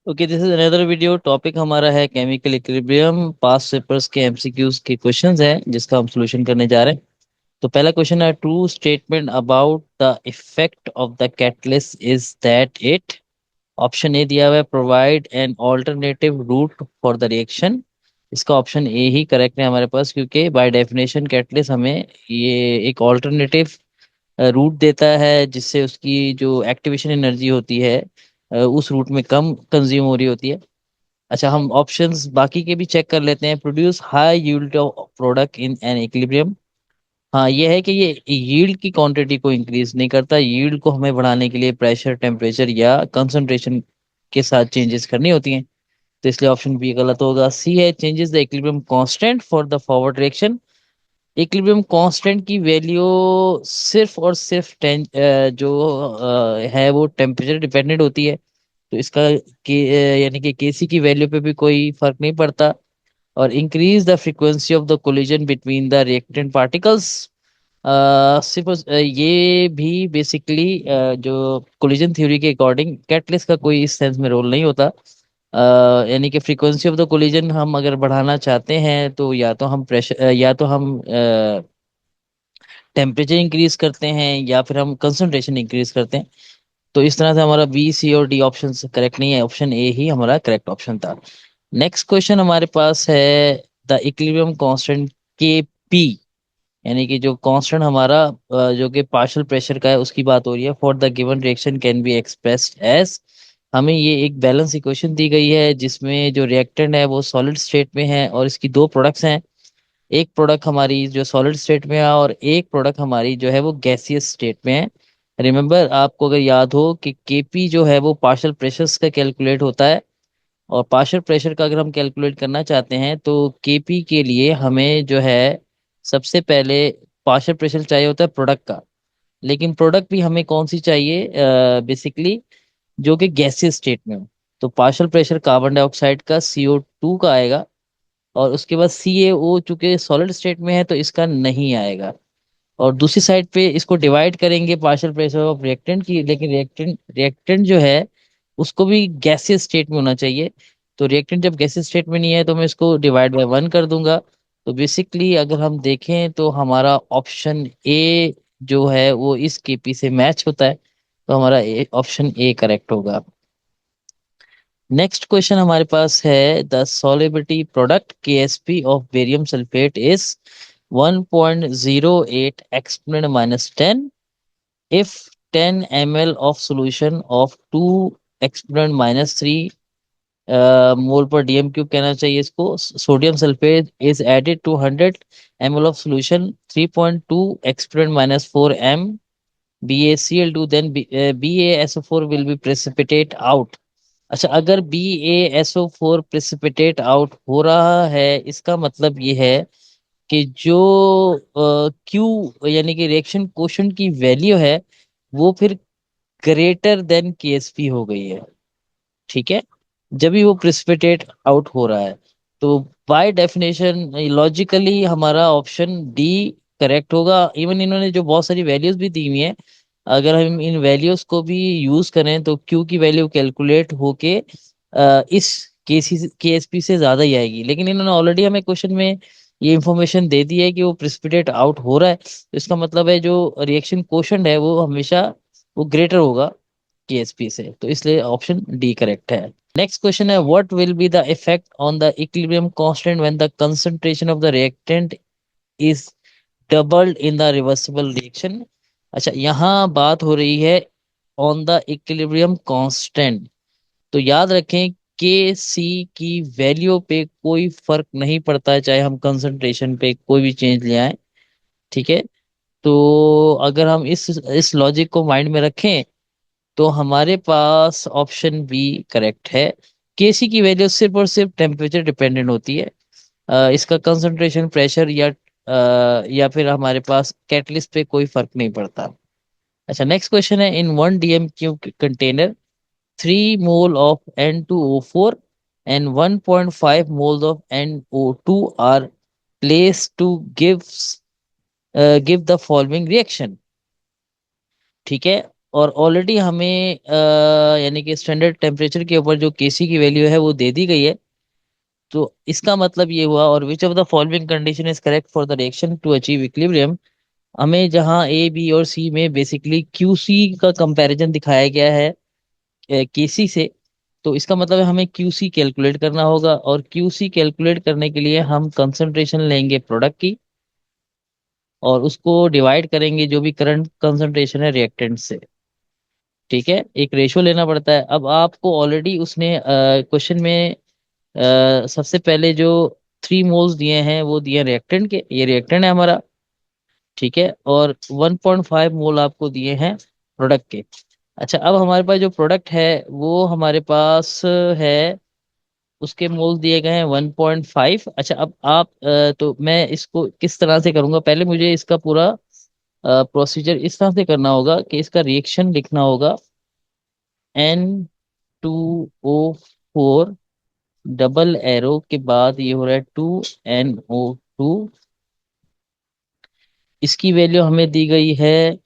Okay, this is another video. Topic हमारा है chemical equilibrium. Past papers के MCQs के क्वेश्चंस हैं जिसका हम सॉल्यूशन करने जा रहे हैं। तो पहला क्वेश्चन है, true statement about the effect of the catalyst is that it. Option A दिया हुआ है, provide an alternative root for the reaction. इसका ऑप्शन ए ही करेक्ट है हमारे पास, क्योंकि बाय डेफिनेशन कैटलिस्ट हमें ये एक ऑल्टरनेटिव रूट देता है जिससे उसकी जो एक्टिवेशन एनर्जी होती है उस रूट में कम कंज्यूम हो रही होती है। अच्छा, हम ऑप्शंस बाकी के भी चेक कर लेते हैं। Produce high yield of product in an equilibrium. हाँ, ये है कि ये यील्ड की क्वांटिटी को इंक्रीज नहीं करता। यील्ड को हमें बढ़ाने के लिए प्रेशर, टेम्परेचर या कंसंट्रेशन के साथ चेंजेस करनी होती हैं। तो इसलिए ऑप्शन बी गलत होगा। सी है, changes the equilibrium constant for the forward direction. Equilibrium constant की वैल्यू सिर्फ और सिर्फ जो है वो टेम्परेचर डिपेंडेंट होती है। तो इसका यानी कि केसी की वैल्यू पे भी कोई फर्क नहीं पड़ता। और increase the frequency of the collision between the reactant particles. सिर्फ ये भी बेसिकली जो कोलिजन थ्योरी के अकॉर्डिंग कैटलिस्ट का कोई इस सेंस में रोल नहीं होता। यानी कि फ्रीक्वेंसी ऑफ द कोलिजन हम अगर बढ़ाना चाहते हैं तो या तो हम प्रेशर या तो हम टेम्परेचर इंक्रीज करते हैं या फिर हम कंसंट्रेशन इंक्रीज करते हैं। तो इस तरह से हमारा बी, सी और डी ऑप्शन करेक्ट नहीं है। ऑप्शन ए ही हमारा करेक्ट ऑप्शन था। नेक्स्ट क्वेश्चन हमारे पास है, द इक्विलिब्रियम कांस्टेंट के पी, यानी कि जो कांस्टेंट हमारा जो कि पार्शियल प्रेशर का है उसकी बात हो रही है। For the given reaction can be expressed as. हमें ये एक बैलेंस इक्वेशन दी गई है जिसमें जो रिएक्टेंट है वो सॉलिड स्टेट में है और इसकी दो प्रोडक्ट्स हैं। एक प्रोडक्ट हमारी जो सॉलिड स्टेट में है और एक प्रोडक्ट हमारी जो है वो गैसियस स्टेट में है। रिमेम्बर, आपको अगर याद हो कि केपी जो है वो पार्शियल प्रेशर्स का कैलकुलेट होता है। और पार्शियल प्रेशर का अगर हम कैलकुलेट करना चाहते हैं तो केपी के लिए हमें जो है सबसे पहले पार्शियल प्रेशर चाहिए होता है प्रोडक्ट का। लेकिन प्रोडक्ट भी हमें कौन सी चाहिए, बेसिकली जो कि गैसियस स्टेट में हो। तो पार्शियल प्रेशर कार्बन डाइऑक्साइड का CO2 का आएगा। और उसके बाद CaO चूंकि सॉलिड स्टेट में है तो इसका नहीं आएगा। और दूसरी साइड पे इसको डिवाइड करेंगे पार्शियल प्रेशर ऑफ रिएक्टेंट की, लेकिन रिएक्टेंट रिएक्टेंट जो है उसको भी गैसियस स्टेट में होना चाहिए। तो रिएक्टेंट जब गैसियस स्टेट में नहीं है तो मैं इसको डिवाइड बाय 1 कर दूंगा। तो बेसिकली अगर हम देखें तो हमारा ऑप्शन ए जो है वो इस केपी से मैच होता है। तो हमारा ऑप्शन ए करेक्ट होगा। नेक्स्ट क्वेश्चन हमारे पास है, the solubility product KSP of barium sulphate is 1.08 exponent minus 10 if 10 ml of solution of 2 exponent minus 3 mole per DM cube कहना चाहिए इसको। Sodium sulphate is added to 100 ml of solution 3.2 exponent minus 4 m BaCl2, then BaSO4 will be precipitate out। अच्छा, अगर BaSO4 precipitate out हो रहा है इसका मतलब ये है कि जो Q यानी कि रिएक्शन कोशेंट की वैल्यू है वो फिर ग्रेटर देन KSP हो गई है। ठीक है, जब भी वो प्रेसिपिटेट आउट हो रहा है। तो बाय डेफिनेशन लॉजिकली हमारा ऑप्शन डी करेक्ट होगा। इवन इन्होंने जो बहुत सारी वैल्यूज भी दी हुई हैं, अगर हम इन वैल्यूज को भी यूज करें तो क्यू की वैल्यू कैलकुलेट होके इस KSP से ज्यादा ही आएगी। लेकिन इन्होंने ऑलरेडी हमें क्वेश्चन में ये इंफॉर्मेशन दे दी है कि वो प्रेसिपिटेट आउट हो रहा है, तो इसका मतलब है जो रिएक्शन कोशेंट है वो हमेशा वो ग्रेटर होगा KSP से। तो इसलिए ऑप्शन डी करेक्ट है। नेक्स्ट क्वेश्चन है, what will be the effect on the equilibrium constant when the concentration of the reactant is doubled in the reversible reaction. अच्छा, यहाँ बात हो रही है ऑन द इक्विलिब्रियम कांस्टेंट। तो याद रखें KC की वैल्यू पे कोई फर्क नहीं पड़ता है चाहे हम कंसंट्रेशन पे कोई भी चेंज ले आए। ठीक है, तो अगर हम इस लॉजिक को माइंड में रखें तो हमारे पास ऑप्शन बी करेक्ट है। KC की वैल्यू सिर्फ और सिर्फ टेम्परेचर डिपेंडेंट होती है। इसका कंसंट्रेशन, प्रेशर या फिर हमारे पास कैटलिस्ट पे कोई फर्क नहीं पड़ता। अच्छा, नेक्स्ट क्वेश्चन है, in 1 DM cube container 3 mole of N2O4 and 1.5 moles of NO2 are place to give the following reaction. ठीक है, और ऑलरेडी हमें यानी कि स्टैंडर्ड टेम्परेचर के ऊपर जो केसी की वैल्यू है वो दे दी गई है। तो इसका मतलब ये हुआ, और which of the following condition is correct for the reaction to achieve equilibrium. हमें जहां ए बी और सी में बेसिकली क्यूसी का कंपैरिजन दिखाया गया है केसी से, तो इसका मतलब है हमें क्यूसी कैलकुलेट करना होगा, और क्यूसी कैलकुलेट करने के लिए हम कंसंट्रेशन लेंगे प्रोडक्ट की, और उसको डिवाइड करेंगे जो भी करंट कंसंट्रेशन है रिएक्टेंट से। ठीक है, एक रेशियो लेना पड़ता है। अब आपको ऑलरेडी उसने क्वेश्चन में सबसे पहले जो 3 मोल्स दिए हैं वो दिए रिएक्टेंट के, ये रिएक्टेंट है हमारा। ठीक है, और 1.5 मोल आपको दिए हैं प्रोडक्ट के। अच्छा, अब हमारे पास जो प्रोडक्ट है वो हमारे पास है, उसके मोल दिए गए हैं 1.5। अच्छा, अब आप तो मैं इसको किस तरह से करूंगा, पहले मुझे इसका पूरा प्रोसीजर इस तरह से करना होगा कि इसका रिएक्शन लिखना होगा N2O4, डबल एरो के बाद ये हो रहा है 2NO2। इसकी वैल्यू हमें दी गई है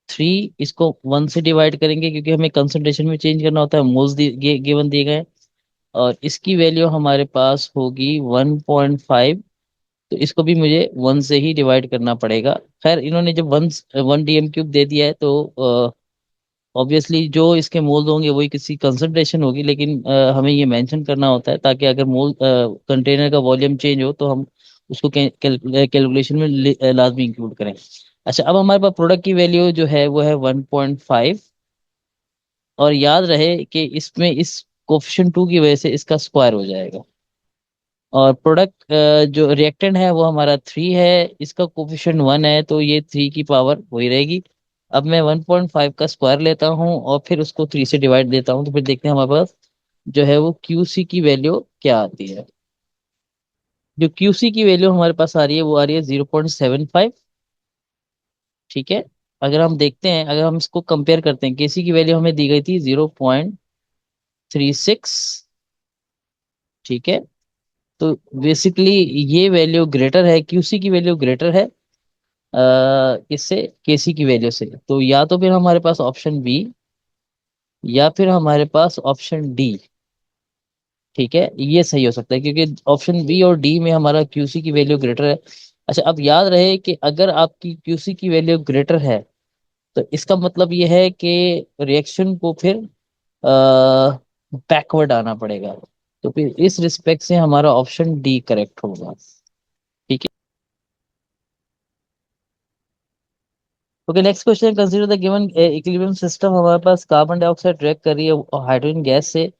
3। इसको 1 से डिवाइड करेंगे क्योंकि हमें कंसंट्रेशन में चेंज करना होता है, मोल्स गिवन दिए गए हैं। और इसकी वैल्यू हमारे पास होगी 1.5। तो इसको भी मुझे 1 से ही डिवाइड करना पड़ेगा। खैर, इन्होंने जब 1 DM³ दे दिया है तो ऑब्वियसली जो इसके मोल्स होंगे वही किसी कंसंट्रेशन होगी, लेकिन हमें ये मेंशन करना होता है ताकि अगर मोल कंटेनर का वॉल्यूम चेंज हो तो हम उसको कैलकुलेशन में लाजमी इंक्लूड करें। अच्छा, अब हमारे पास प्रोडक्ट की वैल्यू जो है वो है 1.5, और याद रहे कि इसमें इस कोफिशिएंट 2 की वजह से इसका स्क्वायर हो जाएगा। और प्रोडक्ट जो रिएक्टेंट है वो हमारा 3 है, इसका कोफिशिएंट 1 है, तो ये 3 की पावर वही रहेगी। अब मैं 1.5 का स्क्वायर लेता हूँ और फिर उसको 3 से डिवाइड देता हूँ, तो फिर देखते हैं हमारे पास जो है वो क्यूसी की वैल्यू क्या आती है। जो क्यूसी की वैल्यू हमारे पास आ रही है वो आ रही है 0.75। ठीक है, अगर हम देखते हैं, अगर हम इसको कंपेयर करते हैं, केसी की वैल्यू हमें दी गई थी 0.36। ठीक है, तो बेसिकली ये वैल्यू ग्रेटर है, क्यूसी की वैल्यू ग्रेटर है इससे, केसी की वैल्यू से। तो या तो फिर हमारे पास ऑप्शन बी, या फिर हमारे पास ऑप्शन डी। ठीक है, ये सही हो सकता है क्योंकि ऑप्शन बी और डी में हमारा क्यूसी की वैल्यू ग्रेटर है। अच्छा, अब याद रहे कि अगर आपकी क्यूसी की वैल्यू ग्रेटर है तो इसका मतलब ये है कि रिएक्शन को फिर बैकवर्ड आना पड़ेगा। तो फिर इस रिस्पेक्ट से हमारा ऑप्शन डी करेक्ट होगा। ठीक है। Okay, next question, consider the given equilibrium system. हमारे पास कार्बन डाइऑक्साइड रिएक्ट कर रही है हाइड्रोजन गैस से,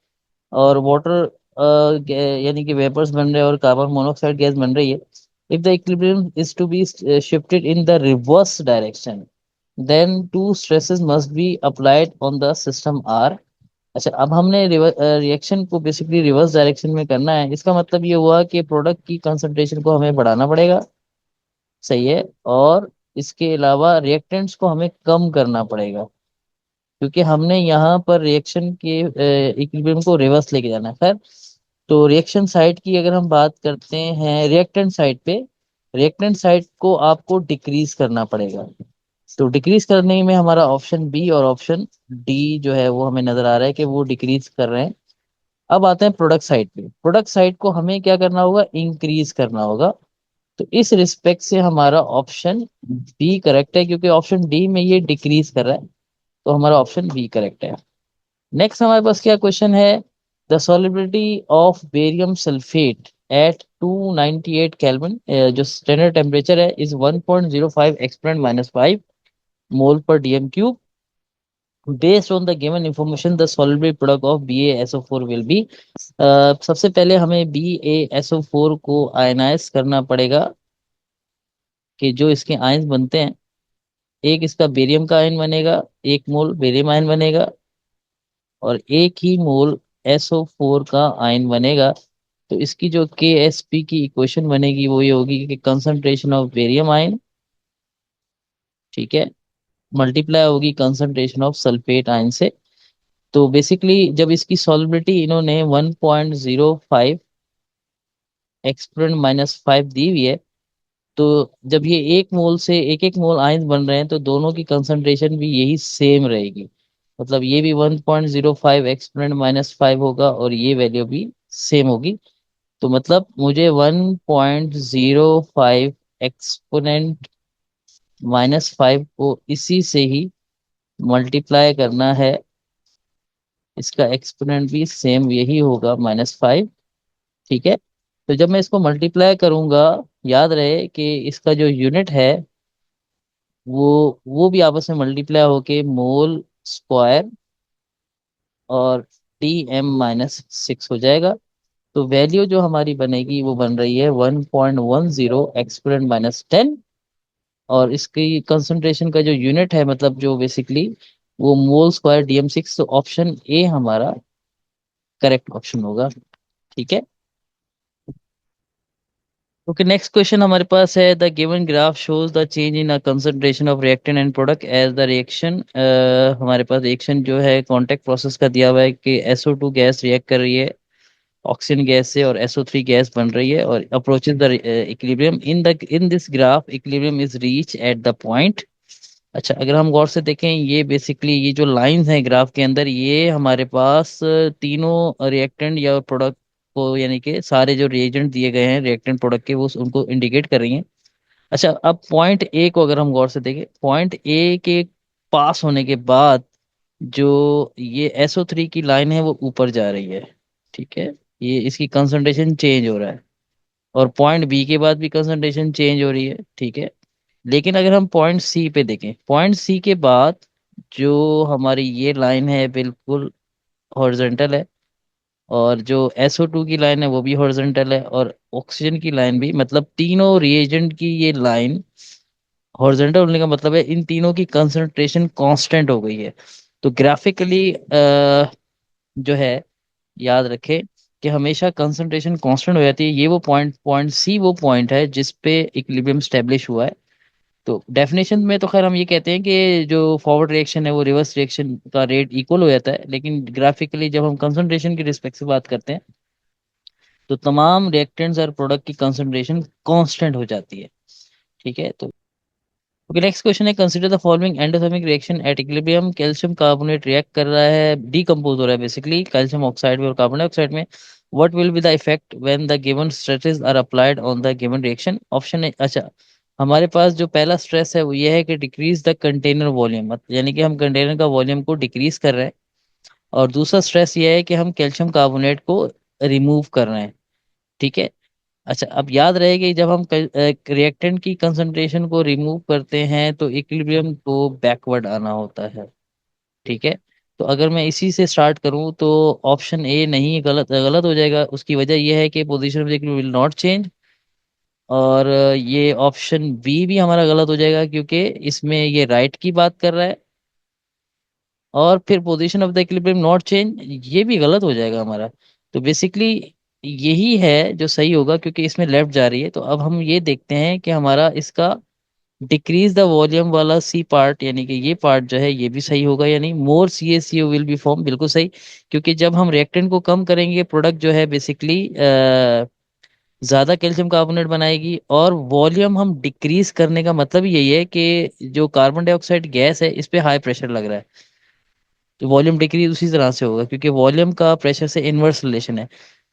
और वाटर यानी कि वेपर्स बन रहे हैं और कार्बन मोनोऑक्साइड गैस बन रही है। If the equilibrium is to be shifted in the reverse direction, then two stresses must be applied on the system are. अच्छा, अब हमने रिएक्शन को बेसिकली रिवर्स डायरेक्शन में करना है। इसका मतलब ये हुआ कि प्रोडक्ट की कंसंट्रेशन को हमें बढ़ाना पड़ेगा। सही है, और इसके अलावा रिएक्टेंट्स को हमें कम करना पड़ेगा, क्योंकि हमने यहाँ पर रिएक्शन के इक्विलिब्रियम को रिवर्स लेके जाना है। खैर, तो रिएक्शन साइड की अगर हम बात करते हैं, रिएक्टेंट साइड पे, रिएक्टेंट साइड को आपको डिक्रीज करना पड़ेगा। तो डिक्रीज करने में हमारा ऑप्शन बी और ऑप्शन डी जो है वो हमें नजर आ रहा है कि वो डिक्रीज कर रहे हैं। अब आते हैं प्रोडक्ट साइड पे। प्रोडक्ट साइड को हमें क्या करना होगा, इंक्रीज करना होगा। तो इस रिस्पेक्ट से हमारा ऑप्शन बी करेक्ट है, क्योंकि ऑप्शन डी में ये डिक्रीज कर रहा है। तो हमारा ऑप्शन बी करेक्ट है। नेक्स्ट हमारे पास क्या क्वेश्चन है, the solubility of barium sulphate at 298 kelvin, जो स्टैंडर्ड टेम्परेचर है, is 1.05 exponent minus 5 mole per DM³ based on the given information the soluble product of BaSO4 will be. सबसे पहले हमें BaSO4 को आयनाइज करना पड़ेगा, कि जो इसके आयंस बनते हैं, एक इसका बेरियम का आयन बनेगा, 1 मोल बेरियम आयन बनेगा, और 1 ही मोल SO4 का आयन बनेगा। तो इसकी जो KSP की इक्वेशन बनेगी वो ये होगी कि कंसंट्रेशन ऑफ बेरियम आयन, ठीक है, मल्टीप्लाई होगी कंसंट्रेशन ऑफ सल्फेट आयन से। तो बेसिकली जब इसकी सॉल्युबिलिटी इन्होंने 1.05 एक्सपोनेंट माइनस 5 दी हुई है, तो जब ये एक मोल से एक एक मोल आयन बन रहे हैं तो दोनों की कंसंट्रेशन भी यही सेम रहेगी। मतलब ये भी 1.05 एक्सपोनेंट -5 होगा और ये वैल्यू भी सेम होगी। तो मतलब मुझे 1.05 एक्सपोनेंट -5 को इसी से ही मल्टीप्लाई करना है। इसका एक्सपोनेंट भी सेम यही होगा -5। ठीक है। तो जब मैं इसको मल्टीप्लाई करूंगा, याद रहे कि इसका जो यूनिट है वो भी आपस में मल्टीप्लाई होके मोल स्क्वायर और Dm-6 हो जाएगा। तो वैल्यू जो हमारी बनेगी वो बन रही है 1.10 एक्सपोनेंट -10। और इसकी कंसंट्रेशन का जो यूनिट है, मतलब जो बेसिकली वो मोल स्क्वायर Dm-6। तो ऑप्शन ए हमारा करेक्ट ऑप्शन होगा। ठीक है। ओके, नेक्स्ट क्वेश्चन हमारे पास है, the given graph shows the change in concentration of reactant and product as the reaction. हमारे पास रिएक्शन जो है कांटेक्ट प्रोसेस का दिया हुआ है कि SO2 गैस रिएक्ट कर रही है ऑक्सीजन गैस से और SO3 गैस बन रही है और approaches the equilibrium in this graph equilibrium is reach at the point. अच्छा, अगर हम गौर से देखें, ये बेसिकली ये जो लाइंस हैं ग्राफ के अंदर, ये हमारे पास तीनों रिएक्टेंट या प्रोडक्ट को, यानी कि सारे जो रिएजेंट दिए गए हैं रिएक्टेंट प्रोडक्ट के, वो उनको इंडिकेट कर रही हैं। अच्छा, अब पॉइंट ए को अगर हम गौर से देखें, पॉइंट ए के पास होने के बाद जो ये SO3 की लाइन है वो ऊपर जा रही है। ठीक है। ये इसकी कंसंट्रेशन चेंज हो रहा है। और पॉइंट बी के बाद भी कंसंट्रेशन चेंज हो रही है। ठीक है। लेकिन अगर हम पॉइंट सी पे देखें, पॉइंट सी के बाद जो हमारी ये लाइन है बिल्कुल हॉरिजॉन्टल है। और जो SO2 की लाइन है वो भी हॉरिजॉन्टल है और ऑक्सीजन की लाइन भी, मतलब तीनों रिएजेंट की ये लाइन हॉरिजॉन्टल होने का मतलब है इन तीनों की कंसंट्रेशन कांस्टेंट हो गई है। तो ग्राफिकली जो है, याद रखें कि हमेशा कंसंट्रेशन कांस्टेंट हो जाती है। ये वो पॉइंट पॉइंट सी वो पॉइंट है जिस पे इक्विलिब्रियम स्टेब्लिश हुआ है। तो डेफिनेशन में तो खैर हम ये कहते हैं कि जो फॉरवर्ड रिएक्शन है वो रिवर्स रिएक्शन का रेट इक्वल हो जाता है, लेकिन ग्राफिकली जब हम कंसंट्रेशन की रिस्पेक्ट से बात करते हैं तो तमाम रिएक्टेंट्स और प्रोडक्ट की कंसंट्रेशन कांस्टेंट हो जाती है। ठीक है। तो ओके, नेक्स्ट क्वेश्चन है, consider the following endothermic reaction at equilibrium. Calcium carbonate react कर रहा है, डीकंपोज हो रहा है बेसिकली कैल्शियम ऑक्साइड में और कार्बन डाइऑक्साइड में। What will be the effect when the given stresses are applied on the given reaction. Option है, अच्छा, हमारे पास जो पहला स्ट्रेस है वो ये है कि डिक्रीज द कंटेनर वॉल्यूम, यानी कि हम कंटेनर का वॉल्यूम को डिक्रीज कर रहे हैं। और दूसरा स्ट्रेस ये है कि हम कैल्शियम कार्बोनेट को रिमूव कर रहे हैं। ठीक है। अच्छा, अब याद रहे कि जब हम रिएक्टेंट की कंसंट्रेशन को रिमूव करते हैं तो इक्विलिब्रियम को बैकवर्ड आना होता है। ठीक है। तो अगर मैं इसी से स्टार्ट करूं तो ऑप्शन ए नहीं, गलत गलत हो जाएगा। उसकी वजह यह है कि position of the equilibrium will not change. और ये ऑप्शन बी भी हमारा गलत हो जाएगा क्योंकि इसमें ये राइट की बात कर रहा है। और फिर position of the equilibrium not change, ये भी गलत हो जाएगा हमारा। तो बेसिकली यही है जो सही होगा क्योंकि इसमें लेफ्ट जा रही है। तो अब हम ये देखते हैं कि हमारा इसका डिक्रीज द वॉल्यूम वाला सी पार्ट, यानी कि ये पार्ट जो है ये भी सही होगा, यानी मोर CaCO विल बी फॉर्म, बिल्कुल सही। क्योंकि जब हम रिएक्टेंट को कम करेंगे, प्रोडक्ट जो है बेसिकली ज्यादा कैल्शियम कार्बोनेट बनाएगी। और वॉल्यूम हम डिक्रीज करने का मतलब ही यही है कि जो कार्बन डाइऑक्साइड गैस है इस पे हाई प्रेशर लग रहा है। तो वॉल्यूम डिक्रीज उसी तरह से होगा क्योंकि वॉल्यूम का प्रेशर से इनवर्स रिलेशन है।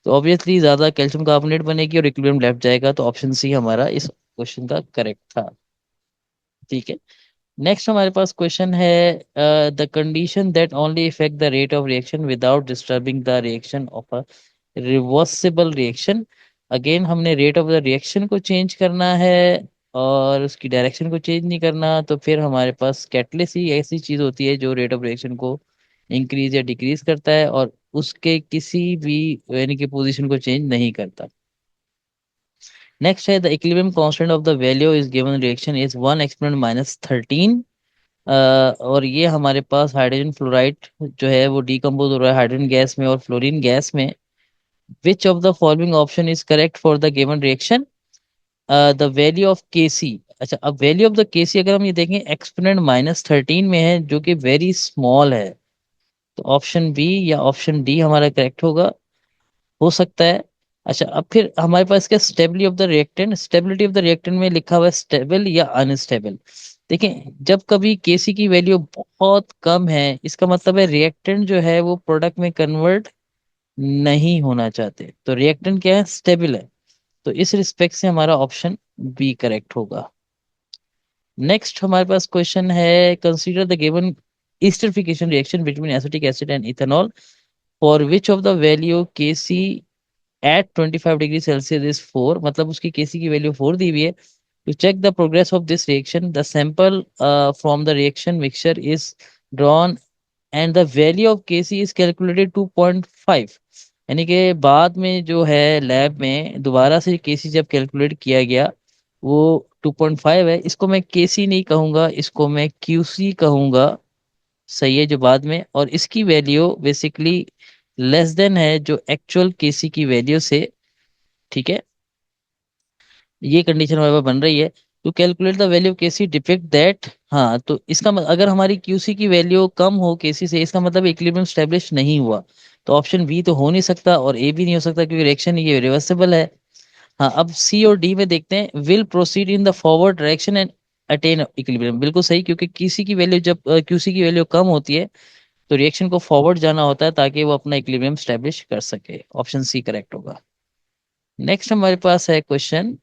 तो ऑब्वियसली ज्यादा कैल्शियम कार्बोनेट बनेगी और इक्विलिब्रियम लेफ्ट जाएगा। तो ऑप्शन सी हमारा इस क्वेश्चन का करेक्ट था। ठीक है। नेक्स्ट हमारे पास क्वेश्चन है, the condition that only effect the rate of reaction without disturbing the reaction of a reversible reaction. Again हमने रेट ऑफ द रिएक्शन को चेंज करना है और उसकी डायरेक्शन को चेंज नहीं करना। तो फिर हमारे पास कैटलिस्ट ही ऐसी चीज होती है जो रेट ऑफ रिएक्शन को इंक्रीज या डिक्रीज करता है और उसके किसी भी, यानी कि पोजीशन को चेंज नहीं करता। नेक्स्ट है, the equilibrium constant of the value is given reaction is 1 exponent -13। और ये हमारे पास हाइड्रोजन फ्लोराइड जो है वो डिकम्पोज हो रहा है हाइड्रोजन गैस में और फ्लोरीन गैस में। विच of the following option is correct for the given reaction. The value of Kc। अच्छा, अब वैल्यू ऑफ द Kc अगर हम ये देखें एक्सपोनेंट -13 में है जो कि वेरी स्मॉल है। तो ऑप्शन बी या ऑप्शन डी हमारा करेक्ट होगा, हो सकता है। अच्छा, अब फिर हमारे पास क्या stability of the reactant, stability of the reactant में लिखा हुआ है स्टेबल या अनस्टेबल। देखिए, जब कभी केसी की वैल्यू बहुत कम है, इसका मतलब है रिएक्टेंट जो है वो प्रोडक्ट में कन्वर्ट नहीं होना चाहते, तो रिएक्टेंट क्या है, स्टेबल है। तो इस रिस्पेक्ट से हमारा ऑप्शन बी करेक्ट होगा। नेक्स्ट हमारे पास क्वेश्चन है, consider the given esterification reaction between acetic acid and ethanol for which of the value Kc at 25 degree Celsius is 4, मतलब उसकी केसी की वैल्यू 4 दी हुई है। To check the progress of this reaction the sample from the reaction mixture is drawn and the value of KC is calculated 2.5। यानी कि बाद में जो है लैब में दोबारा से केसी जब कैलकुलेट किया गया, वो 2.5 है। इसको मैं केसी नहीं कहूंगा, इसको मैं क्यूसी कहूंगा। सही है, जो बाद में, और इसकी वैल्यू बेसिकली लेस देन है जो एक्चुअल केसी की वैल्यू से। ठीक है, ये कंडीशन हमारे पास बन रही है। To calculate the value KC depict that, हाँ तो इसका अगर हमारी क्यूसी की वैल्यू कम हो केसी से, इसका मतलब इक्विलिब्रियम स्टेब्लिश नहीं हुआ। तो ऑप्शन बी तो हो नहीं सकता और ए भी नहीं हो सकता, क्योंकि रिएक्शन ये रिवर्सिबल है। हाँ, अब सी और डी में देखते हैं, will proceed in the forward direction and attain equilibrium. बिल्कुल सही, क्योंकि किसी की वैल्यू जब क्यूसी की वैल्यू कम होती है तो रिएक्शन को फॉरवर्ड जाना होता है ताकि वो अपना इक्विलिब्रियम स्टेब्लिश कर सके। ऑप्शन सी करेक्ट होगा। नेक्स्ट हमारे पास है question,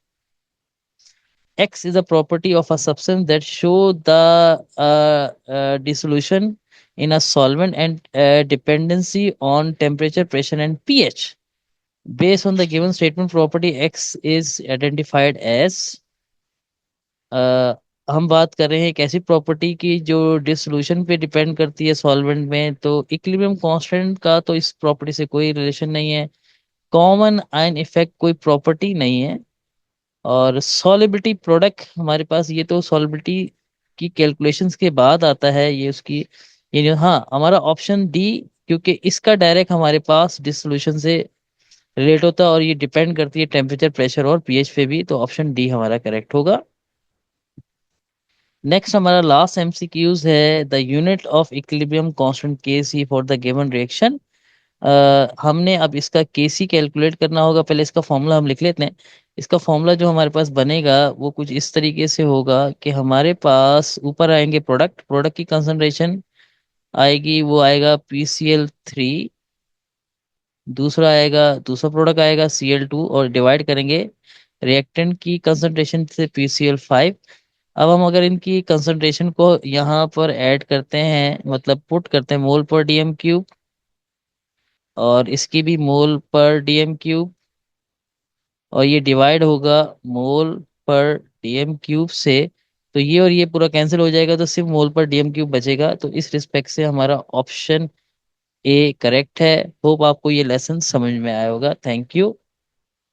X is a property of a substance that show the dissolution in a solvent and dependency on temperature, pressure, and pH. Based on the given statement, property X is identified as, हम बात कर रहे हैं एक ऐसी property की जो dissolution पे डिपेंड करती है सॉल्वेंट में। तो इक्विलिब्रियम कांस्टेंट का तो इस प्रॉपर्टी से कोई रिलेशन नहीं है। कॉमन आयन इफेक्ट कोई प्रॉपर्टी नहीं है। और सॉलिबिलिटी प्रोडक्ट हमारे पास, ये तो सॉलिबिलिटी की कैलकुलेशंस के बाद आता है ये उसकी। हाँ, हमारा ऑप्शन डी, क्योंकि इसका डायरेक्ट हमारे पास डिसोल्यूशन से रिलेट होता है और ये डिपेंड करती है टेम्परेचर, प्रेशर और पीएच पे भी, तो ऑप्शन डी हमारा करेक्ट होगा। नेक्स्ट हमारा लास्ट एमसीक्यूज है, the unit of equilibrium constant के सी फॉर द गिवन रिएक्शन। हमने अब इसका केसी कैलकुलेट करना होगा। पहले इसका फॉर्मूला हम लिख लेते हैं। इसका फॉर्मूला जो हमारे पास बनेगा वो कुछ इस तरीके से होगा कि हमारे पास ऊपर आएंगे प्रोडक्ट, प्रोडक्ट की कंसंट्रेशन आएगी, वो आएगा PCl3। दूसरा आएगा, दूसरा प्रोडक्ट आएगा Cl2, और डिवाइड करेंगे रिएक्टेंट की कंसंट्रेशन से PCl5। अब हम अगर इनकी कंसंट्रेशन को यहाँ पर ऐड करते हैं, मतलब पुट करते हैं मोल पर DM³ और इसकी भी मोल पर DM³, और ये डिवाइड होगा मोल पर DM³ से, तो ये और ये पूरा कैंसिल हो जाएगा, तो सिर्फ मोल पर DM³ बचेगा। तो इस रिस्पेक्ट से हमारा ऑप्शन ए करेक्ट है। होप आपको ये लेसन समझ में आया होगा। Thank you.